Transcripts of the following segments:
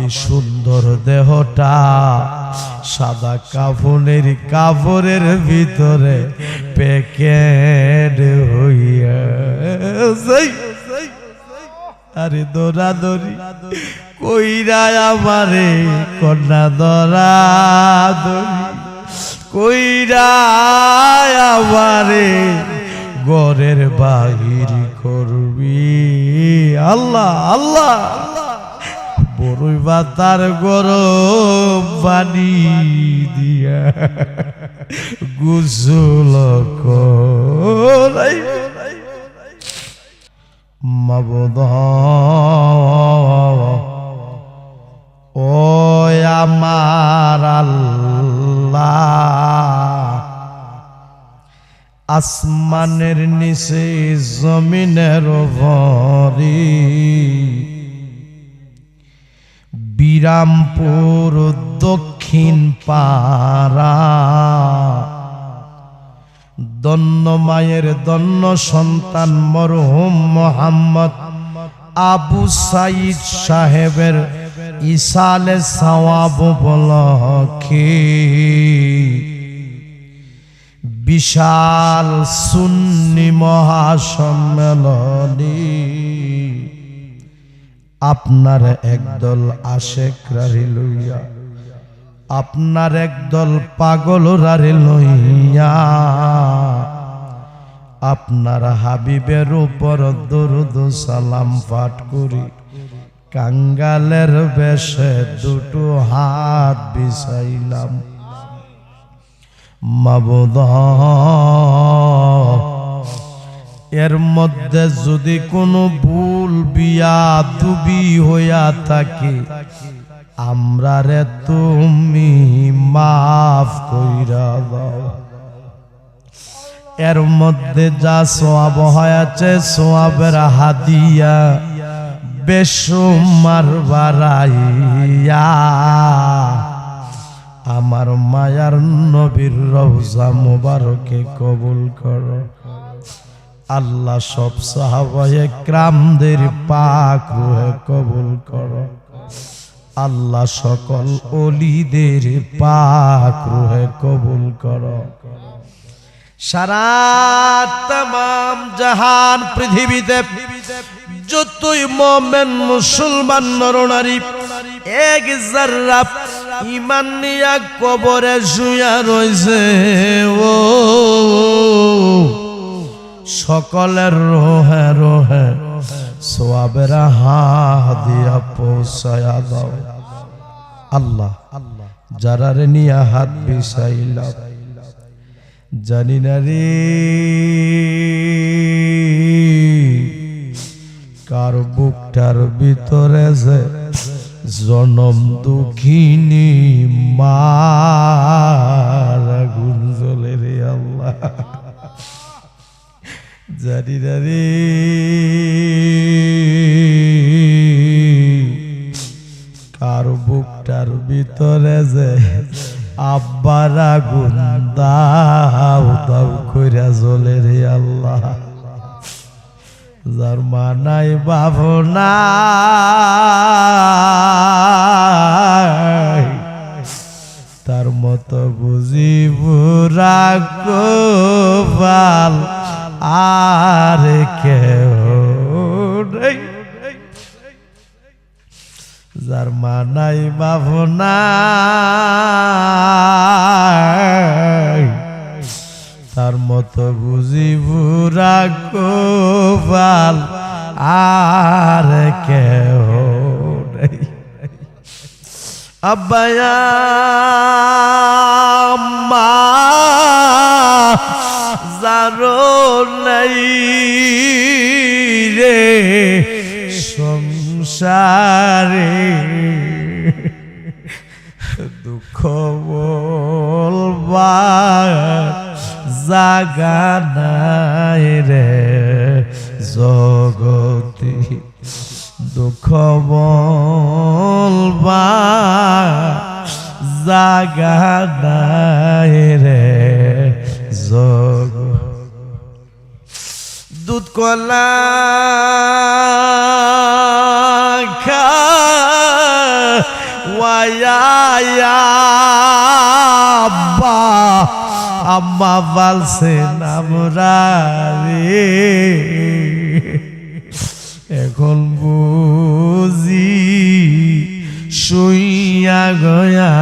কি সুন্দর দেহটা, সাদা কাপড়ের ভিতরে প্যাকেট হইয়া আরে দৌড়াদৌড়ি কইরা আমারে কন্যা দৌড়াদৌড়ি কইরা আমারে ঘরের বাহির করবি। আল্লাহ আল্লাহ বড়ই বাতার গরম পানি দিয়া গোসল করাই মাবুদ ও আমার আল্লাহ, আসমানের নিচে জমিনের উপরে বিরামপুর দক্ষিণ পাড়া দন্ন মায়ের দন্ন সন্তান মরহুম মোহাম্মদ আবু সাইদ সাহেবের ইসালে সওয়াব উপলক্ষে বিশাল সুন্নি মহাসম্মেলনে আপনার একদল আশেকরারে লইয়া, আপনার একদল পাগলরারে লইয়া আপনার হাবিবের উপর দরুদ সালাম পাঠ করি কাঙ্গালের বেশে দুটো হাত বিছাইলাম। মাবুদ এর মধ্যে যদি কোনো ভুল বিয়াদবি হইয়া থাকে আমরা রে তুমি মাফ কইরা দাও। এর মধ্যে যা সওয়াব হয়েছে সওয়াবের হাদিয়া বেশুমার বাড়াইয়া আমার মায়ার নবীর রওজা মুবারকে কবুল করো। আল্লাহ সব সাহাবায়ে কিরামদের পাক রূহে কবুল করো। আল্লাহ সকল ওলিদের পাক রূহে কবুল করো। সারা तमाम জাহান পৃথিবীতে যতই মুমিন মুসলমান নরনারী এক যারা ঈমান নিয়া কবরে শুয়া রইছে ও সকলের রোহে রোহে সওয়াবের হাদিয়া পৌঁছায়া দাও। আল্লাহ যারা রে নিয়া হাত বিছাইলা জানি না রে কার বুকটার ভিতরে যে জনম দুঃখিনী মার আগুন জ্বলে রে আল্লাহ জানি না রে কার বুকটার ভিতরে যে আব্বার আগুন দাও দাও কইরা জ্বলে রে আল্লাহ। যার মা নাই বাবা নাই তার মতো বুঝি বুড়া গোপাল আর কেউ নেই। যার মা নাই বাবা নাই তার মতো বুঝি বুড়া গোপাল আর কেউ নেই। আব্বায়া মা যারো নাই রে সংসারে দুঃখ বলবার জাগা নাই রে জগতে দুঃখ বলবার জাগা নাই রে জগ দুধ কলা ঘুমাইয়া আব্বা আম্মা বলছেন আমরা রে এখন বুঝি শুইয়া গয়া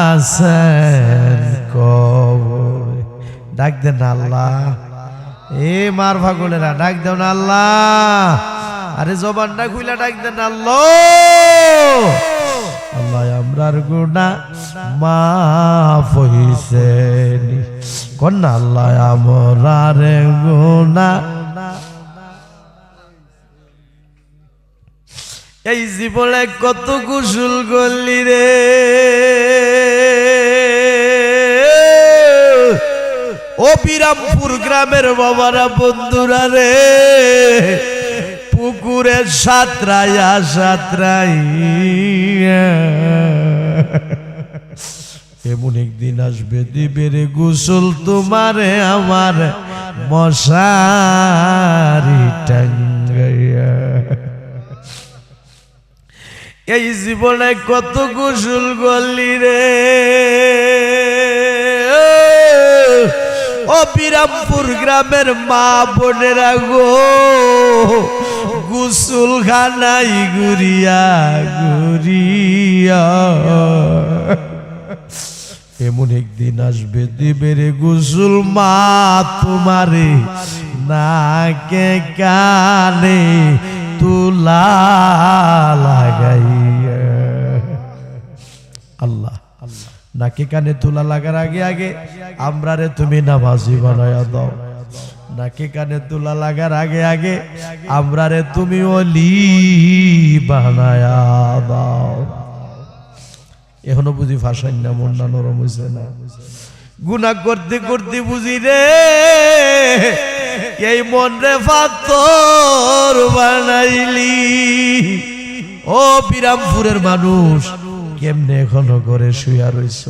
আছেন কবরে। ডাক দেন আল্লাহ, এ মার ফাগুনেরা ডাক দেন আল্লাহ। আরে জবানটা খুইলা ডাক দেন আল্লাহ। আল্লাহ আমরার গুনাহ মাফ হইছে কোন আল্লাহ আমরার গুনাহ। এই জীবনে কত গোসল করলি রে, ও বিরামপুর গ্রামের বাবারা বন্ধুরা রে, পুকুরে সাঁতরাইয়া সাঁতরাইয়া এমন একদিন আসবে দিবে রে গোসল তোমারে আমার মশারি টাঙ্গাইয়া। এই জীবনে কত গোসল করলি রে, ও বিরামপুর গ্রামের মা বোনেরা গো, গোসল খানাই ঘুরিয়া ঘুরিয়া এমন একদিন আসবে দিবে রে গোসল মা তোমারে নাকে কানে তুলা লাগাইয়া। আল্লাহ নাকে কানে তুলা লাগার আগে আগে আমরা রে তুমি নামাজি বানায়া দাও। নাকে কানে তুলা লাগার আগে আগে আমরা রে তুমি ওলি বানায়া দাও। এখনো বুঝি ভাষায় না, মন না নরম হইছে না। গুনাহ করতে করতে বুঝি রে এই মন রে পাথর বানাইলি। ও বিরামপুরের মানুষ কেমনে এখনো করে শুয়া রইছ,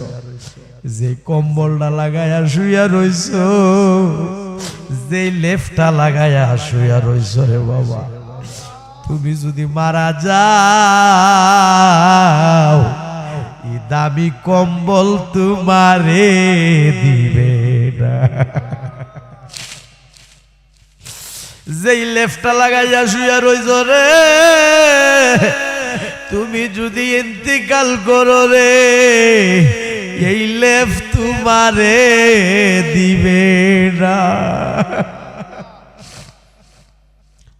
যে কম্বলটা লাগায়া শুয়া রইছ, যে লেফটা লাগায়া শুয়া রইছ রে বাবা, তুমি যদি মারা যাও এই দামি কম্বল তোমারে দিবে না। যেই লেফটা লাগাইয়া শুয়া রইছ রে, তুমি যদি ইন্তিকাল করো রে এই লেফ তোমারে দিবে না।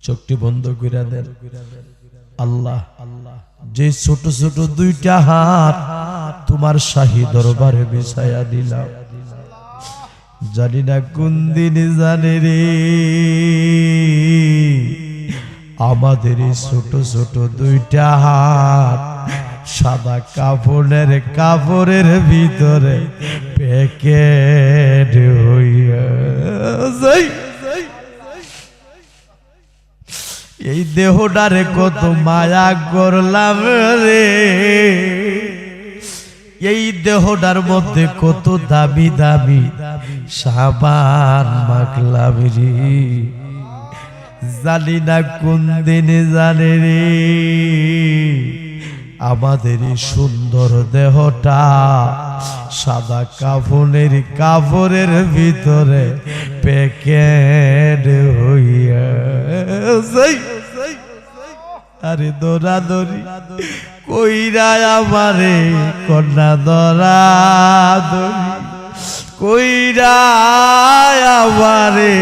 চোখটি বন্ধ কইরা দেন। আল্লাহ যে ছোট ছোট দুইটা হাত তোমার শাহী দরবারে বিছায়া দিলাম, জানি না কোন দিন জানে রে আমাদের এই ছোট ছোট দুইটা হাত সাদা কাপড়ের ভিতরে প্যাকেট হইয়া যায়। এই দেহটারে কত মায়া করলাম রে, এই দেহটার মধ্যে কত দামি দামি সাবান মাখলাম রে, জানি না কোন দিনে জানে রে আমাদের এই সুন্দর দেহটা সাদা কাপড়ের ভিতরে প্যাকেট হইয়া যায়। আরে দৌড়াদৌড়ি কইরা আমারে কন্যা দৌড়াদৌড়ি কইরা আমারে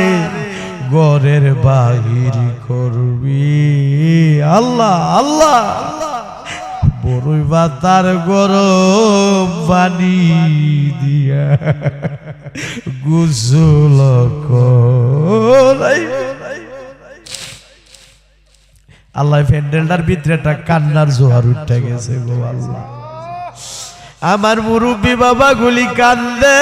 ঘরের বাহির করবি। আল্লাহ আল্লাহ বড়ই বাতার গরম পানি দিয়া গোসল করাই। আল্লাহ প্যান্ডেলটার ভিতরে একটা কান্নার জোয়ার উঠে গেছে গো আল্লাহ। আমার মুরব্বী বাবা গুলি কান্দে,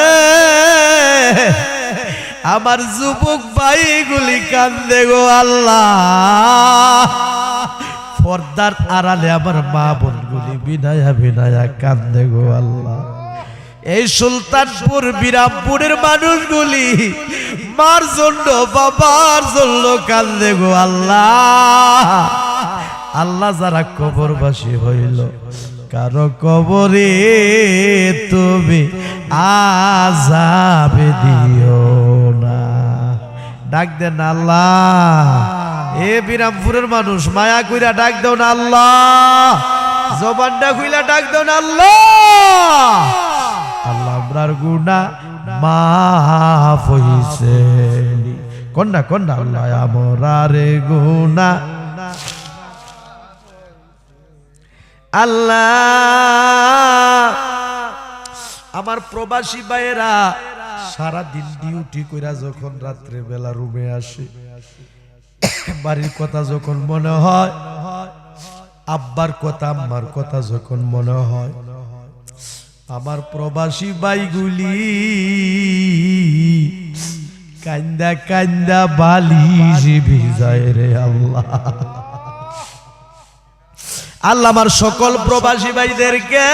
আমার যুবক ভাই গুলি কান্দে গো আল্লাহ। পর্দার আড়ালে আমার মা বোন গুলি বিনায়া বিনায়া কান্দে গো আল্লাহ। এই সুলতানপুর বিরামপুরের মানুষগুলি মার জন্য বাবার জন্য কান্দে গো আল্লাহ। আল্লাহ যারা কবরবাসী হইল কারো কবরে তুমি আযাব দিও না। ডাক দেন আল্লাহ। এ বিরামপুরের মানুষ মায়া কইরা ডাক দাও না আল্লাহ, জবানটা খুইলা ডাক দাও না আল্লাহ। আল্লাহ আমরার গুনাহ মাফ হইছে, কোনটা কোনটা আল্লাহ আমরার গুনাহ আল্লাহ। আমার প্রবাসী ভাইয়েরা সারা দিন ডিউটি কইরা যখন রাত্রে বেলা রুমে আসে, বাড়ির কথা যখন মনে হয়, আব্বার কথা আম্মার কথা যখন মনে হয়, আমার প্রবাসী ভাইগুলি কান্দা কান্দা বালিশ ভিজায় রে আল্লাহ। আল্লাহ আমার সকল প্রবাসী ভাইদেরকে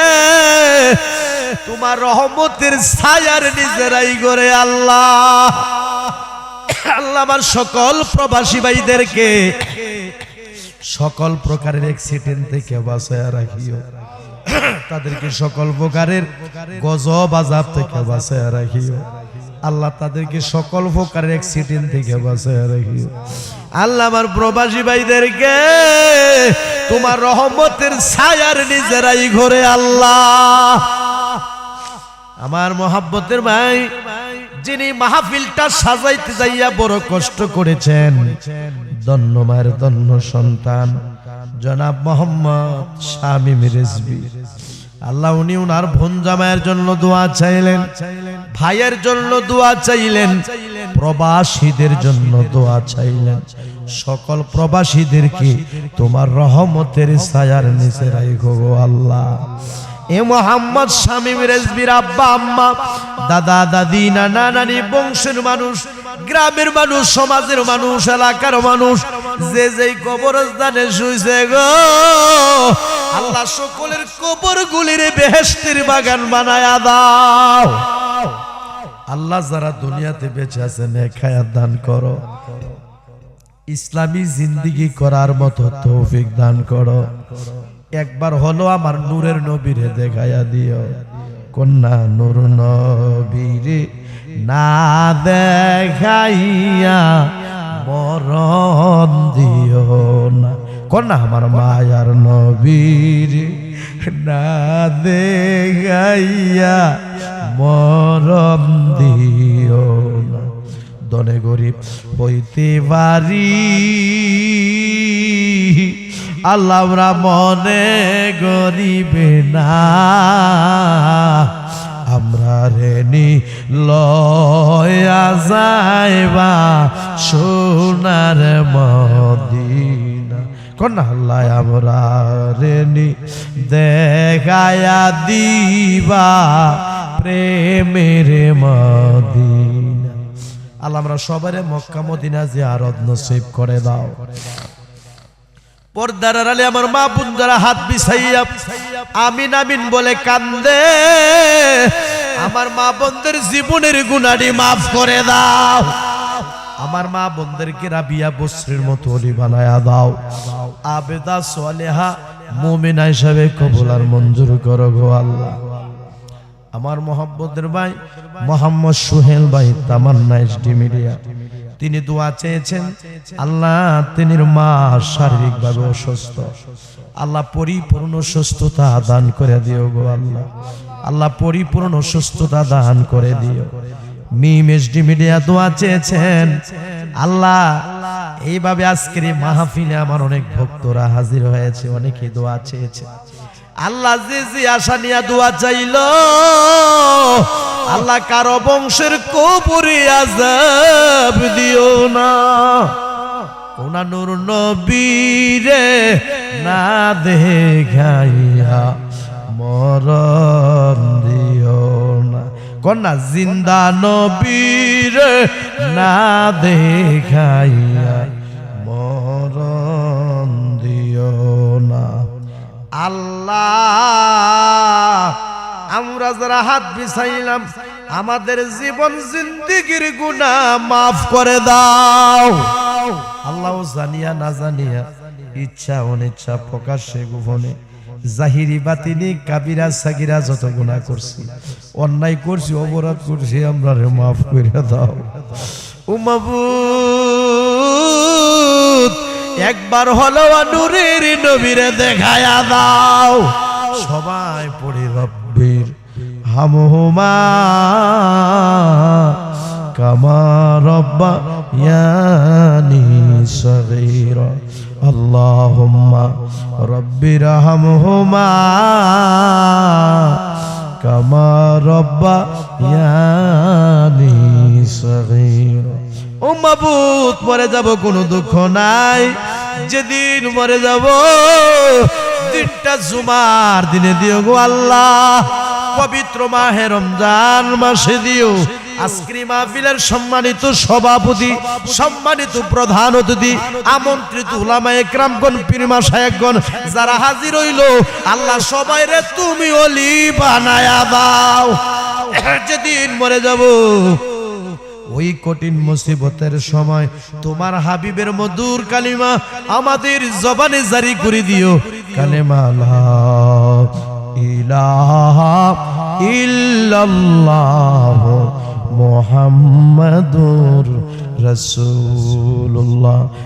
তোমার রহমতের ছায়ার নিচেরাই করে আল্লাহ। আল্লাহ আমার সকল প্রবাসী ভাইদেরকে সকল প্রকারের অ্যাক্সিডেন্ট থেকে বাঁচায় রাখিও, তাদেরকে সকল প্রকারের গজব আযাব থেকে বাঁচায় রাখিও আল্লাহ, তাদেরকে সকল প্রকারের অ্যাক্সিডেন্ট থেকে বাঁচায় রাখিও আল্লাহ। আমার প্রবাসী ভাইদেরকে তোমার রহমতের ছায়ার নিচেরাই ঘরে আল্লাহ। আমার মহাব্বতের ভাই যিনি মাহফিলটা সাজাইতে যাইয়া বড় কষ্ট করেছেন, ধন্য মায়ের ধন্য সন্তান জনাব মোহাম্মদ শামীম রিজভী, আল্লাহ উনি উনার বোন জামাইয়ের জন্য দোয়া চাইলেন, ভাইয়ের জন্য দোয়া চাইলেন, প্রবাসীদের জন্য দোয়া চাইলেন। সকল প্রবাসীদেরকে তোমার রহমতের ছায়ার নিচে রাখো গো আল্লাহ। এ মোহাম্মদ শামীম রিজভীর আব্বা আম্মা, দাদা দাদি, নানা নানি, বংশের মানুষ, গ্রামের মানুষ, সমাজের মানুষ, এলাকার মানুষ যে যেই কবরস্থানে শুইছে গো আল্লাহ, সকলের কবরগুলির বেহেশতের বাগান বানায়া দাও আল্লাহ। যারা দুনিয়াতে বেঁচে আছেন নেক হায়াত দান করো, ইসলামী জিন্দেগি করার মতো তৌফিক দান করো। একবার হলো আমার নূরের নবীরে দেখাইয়া দিও, কন্যা নূর নবীরে না দেখাইয়া মরণ দিও না, কন্যা আমার মায়ার নবীরে না দেখাইয়া মরণ দিও না। দনে গরিব হইতে পারি আল্লাহ, আমরা মনে গরিবে না, আমরা রেনি লয়া যাইবা সোনার মদিনা, কোন আল্লাহ আমরা রেনি দেখায়া দিবা প্রেমের মদিনা। আল্লাহ আমরা সবারে মক্কা মদিনা জিয়ারত নসিব করে দাও। পর্দার আড়ালে আমার মা বোন যারা হাত বিছাইয়া আমিন আমিন বলে কান্দে, আমার মা বোনদের জীবনের গুনাহটি মাফ করে দাও। আমার মা বোনদেরকে রাবিয়া বসরির মতো ওলি বানায়া দাও, আবেদা সালেহা মুমিনা হিসাবে কবুল আর মঞ্জুর করো গো আল্লাহ। আমার মহব্বতের ভাই মোহাম্মদ সোহেল ভাই তামান্না এসডি মিডিয়া, তিনি দোয়া চেয়েছেন আল্লাহ, তিনির মা শারীরিকভাবে অসুস্থ, আল্লাহ পরিপূর্ণ সুস্থতা দান করে দিও গো আল্লাহ, আল্লাহ পরিপূর্ণ সুস্থতা দান করে দিও। মিম এসডি মিডিয়া দোয়া চেয়েছেন আল্লাহ, এইভাবে আজকের এই মাহফিলে আমার অনেক ভক্তরা হাজির হয়েছে, অনেকে দোয়া চেয়েছে আল্লাহ, যে যে আশা নিয়ে দোয়া চাইল আল্লাহ, কারো বংশের কবরে আযাব দিও না, কোনা নূর নবীরে না দেখাইয়া মরণ দিও না, কোনা জিন্দা নবীরে না দেখাইয়া মরণ দিও না। আল্লাহ আমরা যারা হাত বিছাইলাম আমাদের জীবন জিন্দেগির গুনাহ মাফ করে দাও আল্লাহ, জানিয়া না জানিয়া, ইচ্ছা অনিচ্ছা, প্রকাশ্যে গোপনে জাহিরি বাতিনি কাবিরা সাগিরা যত গুনাহ করছি, অন্যায় করছি, অপরাধ করছি, আমরারে মাফ করে দাও। ও মাবুদ, একবার হলো নূরের নবীরে দেখায়া দাও। সবাই পড়ি রব্বির হামহুমা কামা রব্বায়ানি সগীরা। আল্লাহুম্মা রব্বির হামহুমা কামা রব্বায়ানি সগীরা। ও মাবুদ, মরে যাব কোনো দুঃখ নাই, যেদিন মরে যাব দিনটা জুমার দিনে দিও গো আল্লাহ, পবিত্র মাহে রমজান মাসে দিও। আজকের মাহফিলের সম্মানিত সভাপতি, সম্মানিত প্রধান অতিথি, আমন্ত্রিত উলামায়ে কেরামগণ, পীর মাশায়েখগণ যারা হাজির হইল, আল্লাহ সবাইরে তুমি ওলি বানায়া দাও। যেদিন মরে যাব ওই কঠিন মুসিবতের সময় তোমার হাবিবের মধুর কালিমা আমাদের জবানে জারি করে দিও, কালেমা লা ইলাহা ইল্লাল্লাহ মুহাম্মাদুর রাসূলুল্লাহ।